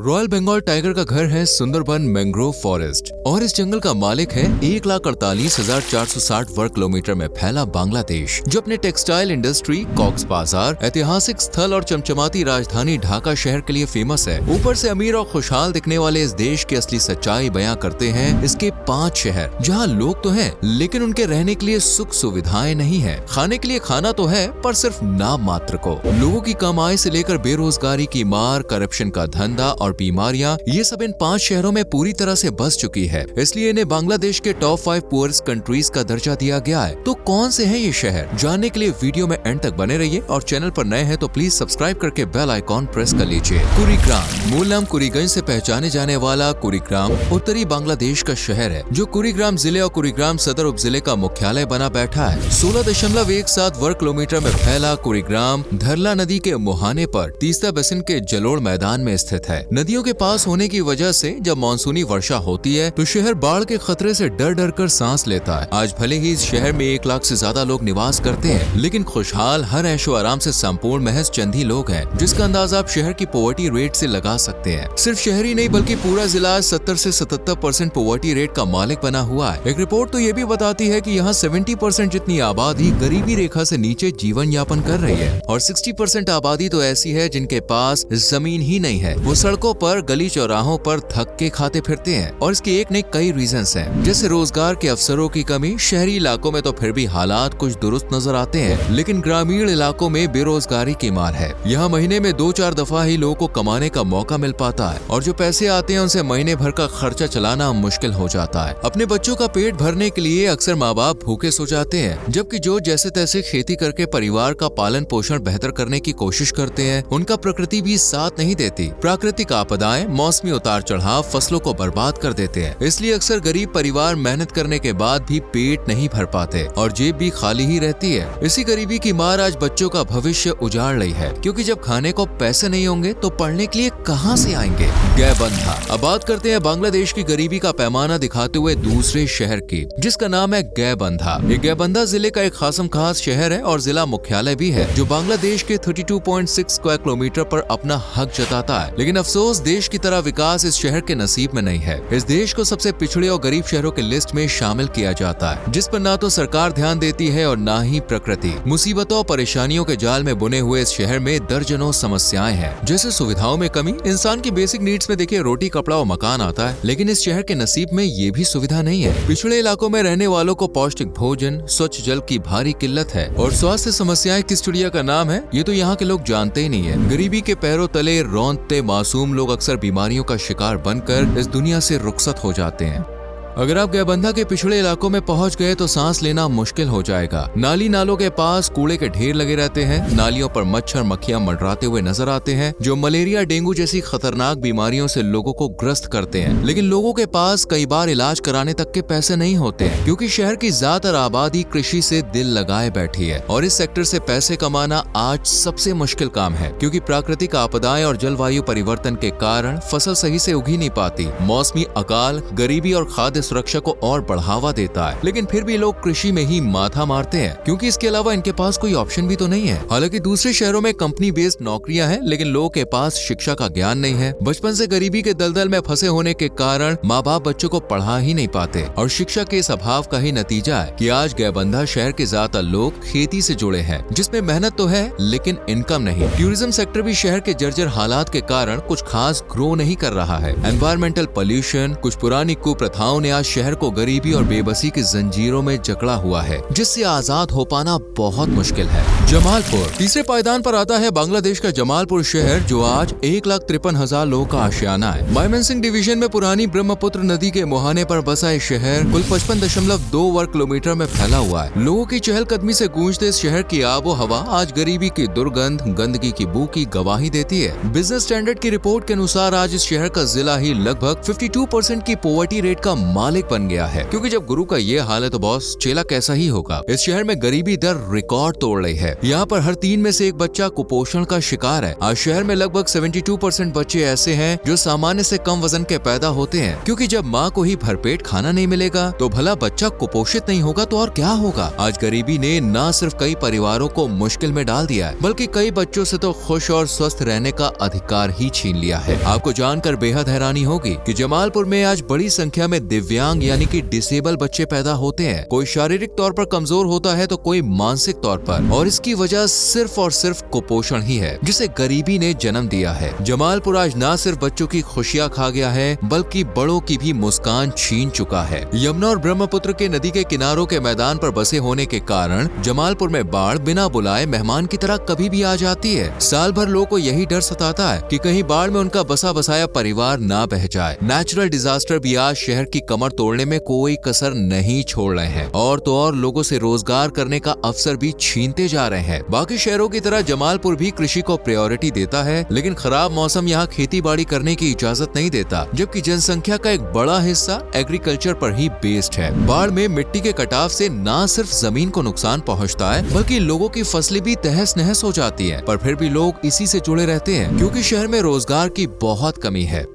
Royal Bengal tiger का घर है सुंदरबन मैंग्रोव फॉरेस्ट और इस जंगल का मालिक है 1,48,460 वर्ग किलोमीटर में फैला बांग्लादेश, जो अपने टेक्सटाइल इंडस्ट्री, कॉक्स बाजार, ऐतिहासिक स्थल और चमचमाती राजधानी ढाका शहर के लिए फेमस है। ऊपर से अमीर और खुशहाल दिखने वाले इस देश की असली सच्चाई बयां करते हैं इसके 5 शहर, जहां लोग तो हैं लेकिन उनके रहने के लिए सुख सुविधाएं नहीं है। खाने के लिए खाना तो है पर सिर्फ नाम मात्र को। लोगों की कमाई से लेकर बेरोजगारी की मार, करप्शन का धंधा और बीमारियां, ये सब इन 5 शहरों में पूरी तरह से बस चुकी है। इसलिए इन्हें बांग्लादेश के टॉप 5 पुअरेस्ट कंट्रीज का दर्जा दिया गया है। तो कौन से हैं ये शहर, जानने के लिए वीडियो में एंड तक बने रहिए और चैनल पर नए हैं तो प्लीज सब्सक्राइब करके बेल आइकॉन प्रेस कर लीजिए। कुरीग्राम, मूल नाम कुरीगंज से पहचाने जाने वाला कुरीग्राम उत्तरी बांग्लादेश का शहर है, जो कुरीग्राम जिले और कुरीग्राम सदर उप जिले का मुख्यालय बना बैठा है। 16.17 वर्ग किलोमीटर में फैला कुरीग्राम धरला नदी के मुहाने पर तीस्ता बेसिन के जलोड़ मैदान में स्थित है। नदियों के पास होने की वजह से जब मानसूनी वर्षा होती है तो शहर बाढ़ के खतरे से डर डर कर सांस लेता है। आज भले ही इस शहर में 1 लाख से ज्यादा लोग निवास करते हैं, लेकिन खुशहाल, हर ऐशो आराम से संपूर्ण महज चंद ही लोग हैं, जिसका अंदाजा आप शहर की पॉवर्टी रेट से लगा सकते हैं। सिर्फ शहर ही नहीं बल्कि पूरा जिला 70 से 77% पॉवर्टी रेट का मालिक बना हुआ है। एक रिपोर्ट तो ये भी बताती है कि यहाँ 70% जितनी आबादी गरीबी रेखा से नीचे जीवन यापन कर रही है और 60% आबादी तो ऐसी है जिनके पास जमीन ही नहीं है। वो सड़कों पर, गली चौराहों पर धक्के खाते फिरते हैं और इसके एक नहीं कई रीजंस हैं, जैसे रोजगार के अवसरों की कमी। शहरी इलाकों में तो फिर भी हालात कुछ दुरुस्त नजर आते हैं, लेकिन ग्रामीण इलाकों में बेरोजगारी की मार है। यहाँ महीने में 2-4 दफा ही लोगों को कमाने का मौका मिल पाता है और जो पैसे आते हैं उनसे महीने भर का खर्चा चलाना मुश्किल हो जाता है। अपने बच्चों का पेट भरने के लिए अक्सर माँ बाप भूखे सो जाते हैं, जबकि जो जैसे तैसे खेती करके परिवार का पालन पोषण बेहतर करने की कोशिश करते हैं, उनका प्रकृति भी साथ नहीं देती। प्राकृतिक आपदाएं, मौसमी उतार चढ़ाव फसलों को बर्बाद कर देते हैं। इसलिए अक्सर गरीब परिवार मेहनत करने के बाद भी पेट नहीं भर पाते और जेब भी खाली ही रहती है। इसी गरीबी की मार आज बच्चों का भविष्य उजाड़ रही है, क्योंकि जब खाने को पैसे नहीं होंगे तो पढ़ने के लिए कहां से आएंगे। गैबंधा। अब बात करते हैं बांग्लादेश की गरीबी का पैमाना दिखाते हुए दूसरे शहर की, जिसका नाम है गैबंधा। ये गैबंधा जिले का एक खासम खास शहर है और जिला मुख्यालय भी है, जो बांग्लादेश के 32.6 स्क्वायर किलोमीटर पर अपना हक जताता है। लेकिन अफसोस, देश की तरह विकास इस शहर के नसीब में नहीं है। इस देश को सबसे पिछड़े और गरीब शहरों के लिस्ट में शामिल किया जाता है, जिस पर ना तो सरकार ध्यान देती है और ना ही प्रकृति। मुसीबतों और परेशानियों के जाल में बुने हुए इस शहर में दर्जनों समस्याएं हैं, जैसे सुविधाओं में कमी। इंसान की बेसिक नीड्स में देखिए रोटी, कपड़ा और मकान आता है, लेकिन इस शहर के नसीब में ये भी सुविधा नहीं है। पिछड़े इलाकों में रहने वालों को पौष्टिक भोजन, स्वच्छ जल की भारी किल्लत है और स्वास्थ्य समस्याएं किस चिड़िया का नाम है ये तो यहाँ के लोग जानते ही नहीं है। गरीबी के पैरों तले रौंदते मासूम लोग अक्सर बीमारियों का शिकार बनकर इस दुनिया से रुखसत हो जाते हैं। अगर आप गैबंधा के पिछड़े इलाकों में पहुंच गए तो सांस लेना मुश्किल हो जाएगा। नाली नालों के पास कूड़े के ढेर लगे रहते हैं। नालियों पर मच्छर मक्खियां मंडराते हुए नजर आते हैं, जो मलेरिया, डेंगू जैसी खतरनाक बीमारियों से लोगों को ग्रस्त करते हैं। लेकिन लोगों के पास कई बार इलाज कराने तक के पैसे नहीं होते हैं, क्योंकि शहर की ज्यादातर आबादी कृषि से दिल लगाए बैठी है और इस सेक्टर से पैसे कमाना आज सबसे मुश्किल काम है, क्योंकि प्राकृतिक आपदाएं और जलवायु परिवर्तन के कारण फसल सही से उग ही नहीं पाती। मौसमी अकाल गरीबी और खाद्य सुरक्षा को और बढ़ावा देता है, लेकिन फिर भी लोग कृषि में ही माथा मारते हैं, क्योंकि इसके अलावा इनके पास कोई ऑप्शन भी तो नहीं है। हालांकि दूसरे शहरों में कंपनी बेस्ड नौकरियां हैं, लेकिन लोगों के पास शिक्षा का ज्ञान नहीं है। बचपन से गरीबी के दलदल में फंसे होने के कारण माँ बाप बच्चों को पढ़ा ही नहीं पाते और शिक्षा के इस अभाव का ही नतीजा है कि आज गैबंधा शहर के ज्यादातर लोग खेती से जुड़े हैं, जिसमें मेहनत तो है लेकिन इनकम नहीं। टूरिज्म सेक्टर भी शहर के जर्जर हालात के कारण कुछ खास ग्रो नहीं कर रहा है। एनवायरमेंटल पॉल्यूशन, कुछ पुरानी कुप्रथाओं ने आज शहर को गरीबी और बेबसी की जंजीरों में जकड़ा हुआ है, जिससे आजाद हो पाना बहुत मुश्किल है। जमालपुर। तीसरे पायदान पर आता है बांग्लादेश का जमालपुर शहर, जो आज 1,53,000 लोगों का आशियाना है। मायमनसिंह डिवीजन में पुरानी ब्रह्मपुत्र नदी के मुहाने पर बसा ये शहर कुल 55.2 वर्ग किलोमीटर में फैला हुआ है। लोगों की चहलकदमी से गूंजते इस शहर की आबो हवा आज गरीबी की दुर्गंध, गंदगी की बू की गवाही देती है। बिजनेस स्टैंडर्ड की रिपोर्ट के अनुसार आज इस शहर का जिला ही लगभग 52% की पॉवर्टी रेट का मालिक बन गया है, क्योंकि जब गुरु का ये हाल है तो बॉस चेला कैसा ही होगा। इस शहर में गरीबी दर रिकॉर्ड तोड़ रही है। यहाँ पर हर 3 में से 1 बच्चा कुपोषण का शिकार है। आज शहर में लगभग 72% बच्चे ऐसे हैं जो सामान्य से कम वजन के पैदा होते हैं, क्योंकि जब माँ को ही भरपेट खाना नहीं मिलेगा तो भला बच्चा कुपोषित नहीं होगा तो और क्या होगा। आज गरीबी ने न सिर्फ कई परिवारों को मुश्किल में डाल दिया है, बल्कि कई बच्चों से तो खुश और स्वस्थ रहने का अधिकार ही छीन लिया है। आपको जानकर बेहद हैरानी होगी कि जमालपुर में आज बड़ी संख्या में दिव्यांग यानी कि डिसेबल बच्चे पैदा होते हैं। कोई शारीरिक तौर पर कमजोर होता है तो कोई मानसिक तौर पर, और इसकी वजह सिर्फ और सिर्फ कुपोषण ही है, जिसे गरीबी ने जन्म दिया है। जमालपुर आज न सिर्फ बच्चों की खुशियां खा गया है, बल्कि बड़ों की भी मुस्कान छीन चुका है। यमुना और ब्रह्मपुत्र के नदी के किनारों के मैदान पर बसे होने के कारण जमालपुर में बाढ़ बिना बुलाए मेहमान की तरह कभी भी आ जाती है। साल भर लोगों को यही डर सताता है कि कहीं बाढ़ में उनका बसा बसाया परिवार ना बह जाए। नेचुरल डिजास्टर भी आज शहर की कमर तोड़ने में कोई कसर नहीं छोड़ रहे हैं, और तो और लोगों से रोजगार करने का अवसर भी छीनते जा रहे हैं। बाकी शहरों की तरह जमालपुर भी कृषि को प्रायोरिटी देता है, लेकिन खराब मौसम यहाँ खेती बाड़ी करने की इजाजत नहीं देता, जबकि जनसंख्या का एक बड़ा हिस्सा एग्रीकल्चर पर ही बेस्ड है। बाढ़ में मिट्टी के कटाव से न सिर्फ जमीन को नुकसान पहुँचता है, बल्कि लोगों की फसलें भी तहस नहस हो जाती है। पर फिर भी लोग इसी से जुड़े रहते हैं, क्योंकि शहर में रोजगार की बहुत कमी है।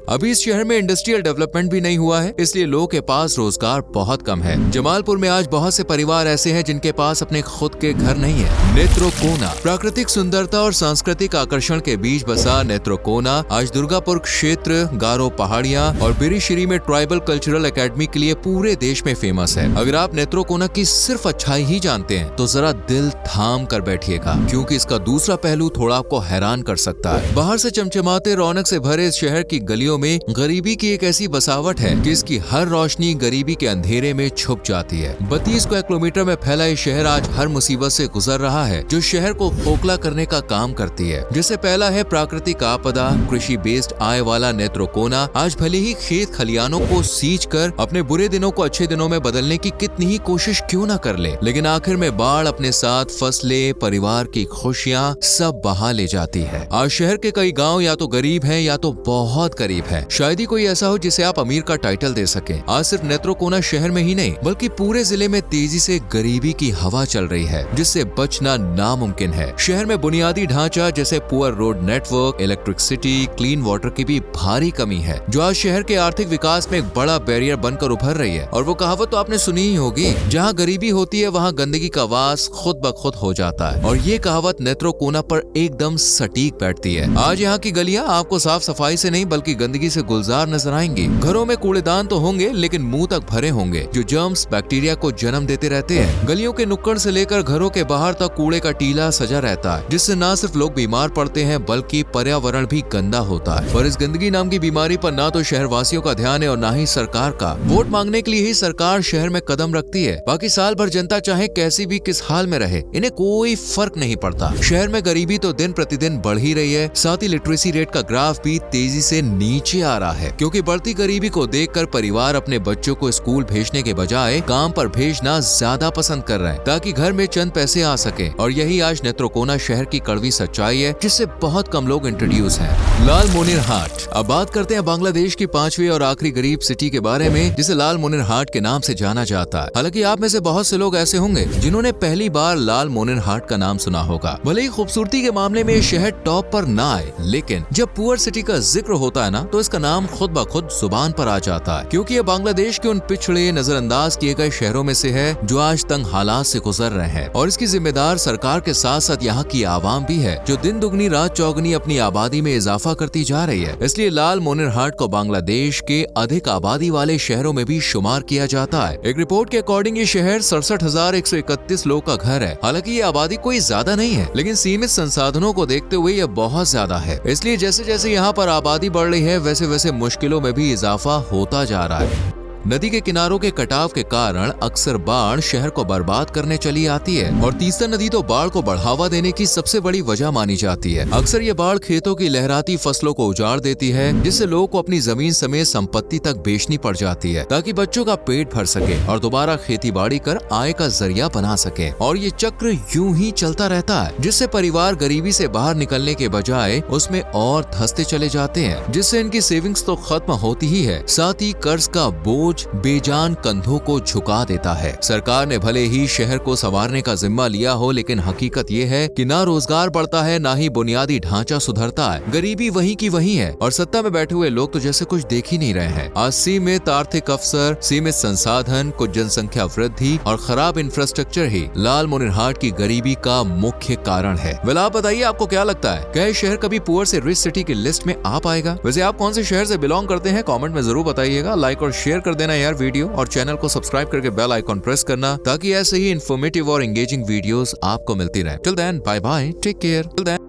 अभी इस शहर में इंडस्ट्रियल डेवलपमेंट भी नहीं हुआ है, इसलिए लोगों के पास रोजगार बहुत कम है। जमालपुर में आज बहुत से परिवार ऐसे हैं जिनके पास अपने खुद के घर नहीं है। नेत्रोकोना प्राकृतिक सुंदरता और सांस्कृतिक आकर्षण के बीच बसा नेत्रोकोना आज दुर्गापुर क्षेत्र, गारो पहाड़ियां और बिरीशिरी में ट्राइबल कल्चरल एकेडमी के लिए पूरे देश में फेमस है। अगर आप नेत्रोकोना की सिर्फ अच्छाई ही जानते हैं तो जरा दिल थाम कर बैठिएगा, क्योंकि इसका दूसरा पहलू थोड़ा आपको हैरान कर सकता है। बाहर से चमचमाते रौनक से भरे इस शहर की गलियों में गरीबी की एक ऐसी बसावट है कि इसकी हर रोशनी गरीबी के अंधेरे में छुप जाती है। 32 स्क्वायर किलोमीटर में फैला ये शहर आज हर मुसीबत से गुजर रहा है, जो शहर को खोखला करने का काम करती है। जिससे पहला है प्राकृतिक आपदा। कृषि बेस्ड आय वाला नेत्रोकोना आज भले ही खेत खलियानों को सींच कर अपने बुरे दिनों को अच्छे दिनों में बदलने की कितनी ही कोशिश क्यों न कर ले, लेकिन आखिर में बाढ़ अपने साथ फसलें, परिवार की खुशियाँ सब बहा ले जाती है। आज शहर के कई गाँव या तो गरीब है या तो बहुत गरीब है। शायद ही कोई ऐसा हो जिसे आप अमीर का टाइटल दे सके। आज सिर्फ नेत्रोकोना शहर में ही नहीं, बल्कि पूरे जिले में तेजी से गरीबी की हवा चल रही है, जिससे बचना नामुमकिन है। शहर में बुनियादी ढांचा जैसे poor road network, electricity, clean water की भी भारी कमी है, जो आज शहर के आर्थिक विकास में एक बड़ा बैरियर बनकर उभर रही है। और वो कहावत तो आपने सुनी ही होगी, जहाँ गरीबी होती है वहाँ गंदगी का वास खुद ब खुद हो जाता है। और ये कहावत नेत्रोकोना पर एकदम सटीक बैठती है। आज यहाँ की गलियाँ आपको साफ सफाई से नहीं बल्कि गंदगी से गुलजार नजर आएंगी। घरों में कूड़ेदान तो होंगे, लेकिन मुंह तक भरे होंगे, जो जर्म्स बैक्टीरिया को जन्म देते रहते हैं। गलियों के नुक्कड़ से लेकर घरों के बाहर तक कूड़े का टीला सजा रहता है, जिससे न सिर्फ लोग बीमार पड़ते हैं बल्कि पर्यावरण भी गंदा होता है। और इस गंदगी नाम की बीमारी पर ना तो शहरवासियों का ध्यान है और ना ही सरकार का। वोट मांगने के लिए ही सरकार शहर में कदम रखती है, बाकी साल भर जनता चाहे कैसी भी किस हाल में रहे, इन्हें कोई फर्क नहीं पड़ता। शहर में गरीबी तो दिन प्रतिदिन बढ़ ही रही है, साथ ही लिटरेसी रेट का ग्राफ भी तेजी से नीचे आ रहा है, क्योंकि बढ़ती गरीबी को देखकर परिवार अपने बच्चों को स्कूल भेजने के बजाय काम पर भेजना ज्यादा पसंद कर रहे हैं, ताकि घर में चंद पैसे आ सके। और यही आज नेत्रोकोना शहर की कड़वी सच्चाई है, जिससे बहुत कम लोग इंट्रोड्यूस हैं। लाल मोनिर हाट। अब बात करते हैं बांग्लादेश की 5वीं और आखिरी गरीब सिटी के बारे में, जिसे लाल मोनिर हाट के नाम से जाना जाता है। हालांकि आप में से बहुत से लोग ऐसे होंगे जिन्होंने पहली बार लाल मोनिर हाट का नाम सुना होगा। भले ही खूबसूरती के मामले में शहर टॉप पर ना आए, लेकिन जब पुअर सिटी का जिक्र होता है ना, तो इसका नाम खुद ब खुद जुबान पर आ जाता है, क्योंकि ये बांग्लादेश के उन पिछड़े नजरअंदाज किए गए शहरों में से है जो आज तंग हालात से गुजर रहे हैं। और इसकी जिम्मेदार सरकार के साथ साथ यहाँ की आवाम भी है, जो दिन दुगनी रात चौगनी अपनी आबादी में इजाफा करती जा रही है। इसलिए लाल मोनिर हाट को बांग्लादेश के अधिक आबादी वाले शहरों में भी शुमार किया जाता है। एक रिपोर्ट के अकॉर्डिंग ये शहर 67,131 लोग का घर है। हालांकि ये आबादी कोई ज्यादा नहीं है, लेकिन सीमित संसाधनों को देखते हुए यह बहुत ज्यादा है। इसलिए जैसे जैसे यहाँ पर आबादी बढ़ रही है, वैसे वैसे मुश्किलों में भी इजाफा होता जा रहा है। नदी के किनारों के कटाव के कारण अक्सर बाढ़ शहर को बर्बाद करने चली आती है, और तीस्ता नदी तो बाढ़ को बढ़ावा देने की सबसे बड़ी वजह मानी जाती है। अक्सर ये बाढ़ खेतों की लहराती फसलों को उजाड़ देती है, जिससे लोगों को अपनी जमीन समेत संपत्ति तक बेचनी पड़ जाती है, ताकि बच्चों का पेट भर सके और दोबारा खेती बाड़ी कर आय का जरिया बना सके। और ये चक्र यूं ही चलता रहता है, जिससे परिवार गरीबी से बाहर निकलने के बजाय उसमें और धंसते चले जाते हैं, जिससे इनकी सेविंग्स तो खत्म होती ही है, साथ ही कर्ज का बोझ बोझ बेजान कंधों को झुका देता है। सरकार ने भले ही शहर को संवारने का जिम्मा लिया हो, लेकिन हकीकत ये है कि ना रोजगार बढ़ता है, ना ही बुनियादी ढांचा सुधरता है। गरीबी वही की वही है और सत्ता में बैठे हुए लोग तो जैसे कुछ देख ही नहीं रहे हैं। आज सीमित आर्थिक अवसर, सीमित संसाधन, कुछ जनसंख्या वृद्धि और खराब इंफ्रास्ट्रक्चर ही लालमोहनहाट की गरीबी का मुख्य कारण है। वेल, आप बताइए आपको क्या लगता है, क्या शहर कभी पुअर से रिच सिटी की लिस्ट में आ पाएगा? वैसे आप कौन से शहर से बिलोंग करते हैं, कमेंट में जरूर बताइएगा। लाइक और शेयर कर देना यार वीडियो, और चैनल को सब्सक्राइब करके बेल आइकॉन प्रेस करना, ताकि ऐसे ही इन्फॉर्मेटिव और एंगेजिंग वीडियोस आपको मिलती रहे। Till then, bye bye, take care. Till then.